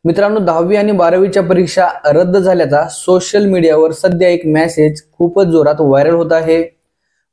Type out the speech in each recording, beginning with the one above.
मित्रांनो, 10वी आणि 12वीच्या परीक्षा रद्द झाल्याचा सोशल मीडियावर सध्या एक मेसेज खूपच जोरात व्हायरल होत आहे।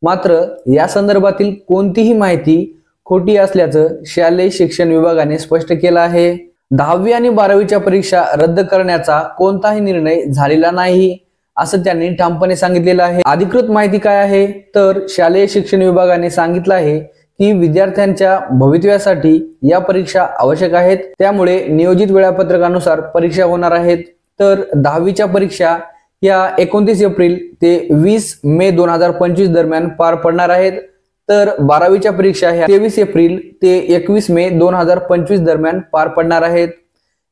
मात्र या संदर्भातील कोणतीही माहिती खोटी असल्याचं शालेय शिक्षण विभागाने स्पष्ट केलं आहे। 10वी आणि 12वीच्या परीक्षा रद्द करण्याचा कोणताही निर्णय झालेला नाही असं त्यांनी ठामपणे सांगितलेलं आहे। अधिकृत माहिती काय आहे तर शालेय शिक्षण विभागाने सांगितलं आहे की विद्यार्थ्यांच्या भवितव्यासाठी या परीक्षा आवश्यक आहेत, त्यामुळे नियोजित वेळापत्रकानुसार परीक्षा होणार आहेत। तर 10वीच्या परीक्षा या 29 एप्रिल ते 20 मे 2025 दरम्यान पार पडणार आहेत, तर 12वीच्या परीक्षा ह्या 23 एप्रिल ते 21 मे 2025 दरम्यान पार पडणार आहेत।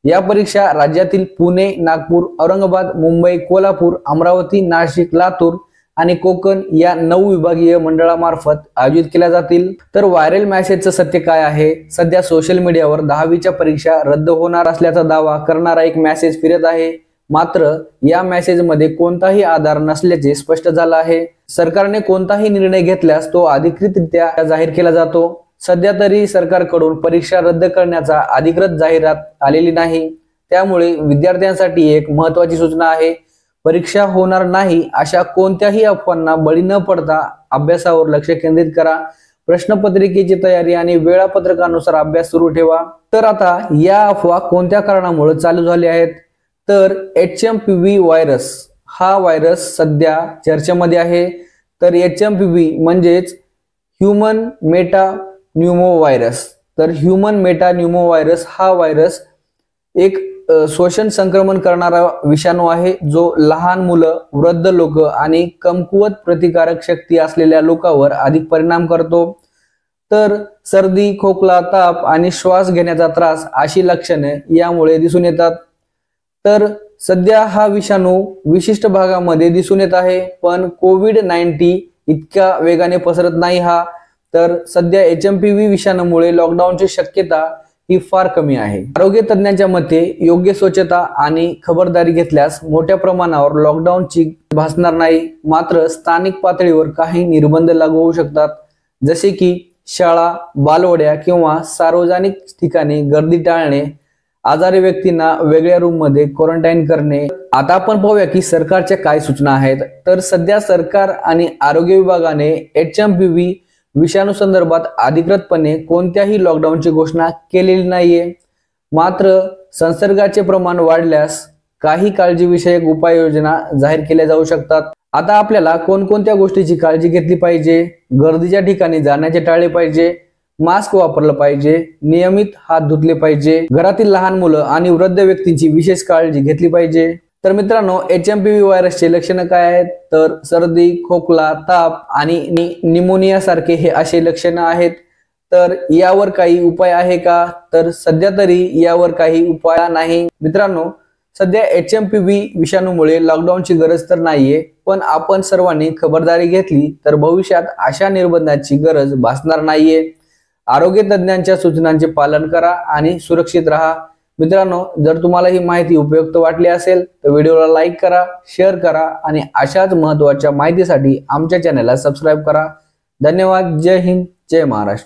या परीक्षा राज्यातील पुणे, नागपूर, औरंगाबाद, मुंबई, कोल्हापूर, अमरावती, नाशिक, लातूर आणि कोकण या 9 विभागीय मंडळामार्फत आयोजित केल्या जातील। तर व्हायरल मेसेजचं सत्य काय आहे? सध्या सोशल मीडियावर 10वीच्या परीक्षा रद्द होणार असल्याचा दावा करणारा एक मेसेज फिरत आहे। मात्र या मेसेजमध्ये कोणताही आधार नसल्याचे स्पष्ट झालं आहे। सरकारने कोणताही निर्णय घेतल्यास तो अधिकृतरित्या जाहीर केला जातो। सध्या तरी सरकारकडून परीक्षा रद्द करण्याचा अधिकृत जाहिरात आलेली नाही, त्यामुळे विद्यार्थ्यांसाठी एक महत्त्वाची सूचना आहे। परीक्षा होणार नाही अशा कोणत्याही अफवांना बळी न पडता अभ्यासावर लक्ष केंद्रित करा। प्रश्नपत्रिकेची तयारी आणि वेळापत्रकानुसार अभ्यास सुरू ठेवा। तर आता या अफवा कोणत्या कारणामुळे चालू झाल्या आहेत तर HMPV व्हायरस हा व्हायरस सध्या चर्चेमध्ये आहे। तर HMPV म्हणजेच ह्यूमन मेटान्यूमो व्हायरस। तर ह्यूमन मेटान्यूमो व्हायरस हा व्हायरस एक श्वसन संक्रमण करणारा विषाणू आहे, जो लहान मुलं, वृद्ध लोक आणि कमकुवत प्रतिकारक शक्ती असलेल्या लोकांवर अधिक परिणाम करतो। तर सर्दी, खोकला, ताप आणि श्वास घेण्याचा त्रास अशी लक्षणे यामुळे दिसून येतात। तर सध्या हा विषाणू विशिष्ट भागामध्ये दिसून येत आहे, पण कोविड-19 इतक्या वेगाने पसरत नाही हा। तर सध्या HMPV विषाणूमुळे लॉकडाऊनची शक्यता ही फार कमी आहे। आरोग्य तज्ञांच्या मते योग्य स्वच्छता आणि खबरदारी घेतल्यास मोठ्या प्रमाणावर लॉकडाऊनची भासणार नाही। मात्र स्थानिक पातळीवर काही निर्बंध लागू होऊ शकतात, जसे की शाळा, बालवड्या किंवा सार्वजनिक ठिकाणी गर्दी टाळणे, आजारी व्यक्तींना वेगळ्या रूम मध्ये क्वारंटाईन करणे। आता आपण पाहूया की सरकारच्या काय सूचना आहेत। तर सध्या सरकार आणि आरोग्य विभागाने HMPV विषाणू संदर्भात अधिकृतपणे कोणत्याही लॉकडाऊनची घोषणा केलेली नाहीये। मात्र संसर्गाचे प्रमाण वाढल्यास काही काळजीविषयक उपाययोजना जाहीर केल्या जाऊ शकतात। आता आपल्याला कोणकोणत्या गोष्टीची काळजी घेतली पाहिजे? गर्दीच्या ठिकाणी जाण्याचे टाळले पाहिजे, मास्क वापरलं पाहिजे, नियमित हात धुतले पाहिजे, घरातील लहान मुलं आणि वृद्ध व्यक्तींची विशेष काळजी घेतली पाहिजे। तर मित्रांनो, HMPV व्हायरसचे लक्षणं काय आहेत तर सर्दी, खोकला, ताप आणि निमोनिया सारखे हे असे लक्षणं आहेत। तर यावर काही उपाय आहे का तर सध्या तरी यावर काही उपाय नाही। मित्रांनो, सध्या HMPV विषाणूमुळे लॉकडाऊनची गरज तर नाहीये, पण आपण सर्वांनी खबरदारी घेतली तर भविष्यात अशा निर्बंधांची गरज भासणार नाहीये। आरोग्य तज्ञांच्या सूचनांचे पालन करा आणि सुरक्षित राहा। मित्रांनो, जर तुम्हाला ही माहिती उपयुक्त वाटली असेल तर व्हिडिओला लाईक करा, शेअर करा आणि अशाच महत्त्वाच्या माहितीसाठी आमच्या चॅनलला सबस्क्राईब करा। धन्यवाद। जय हिंद, जय महाराष्ट्र।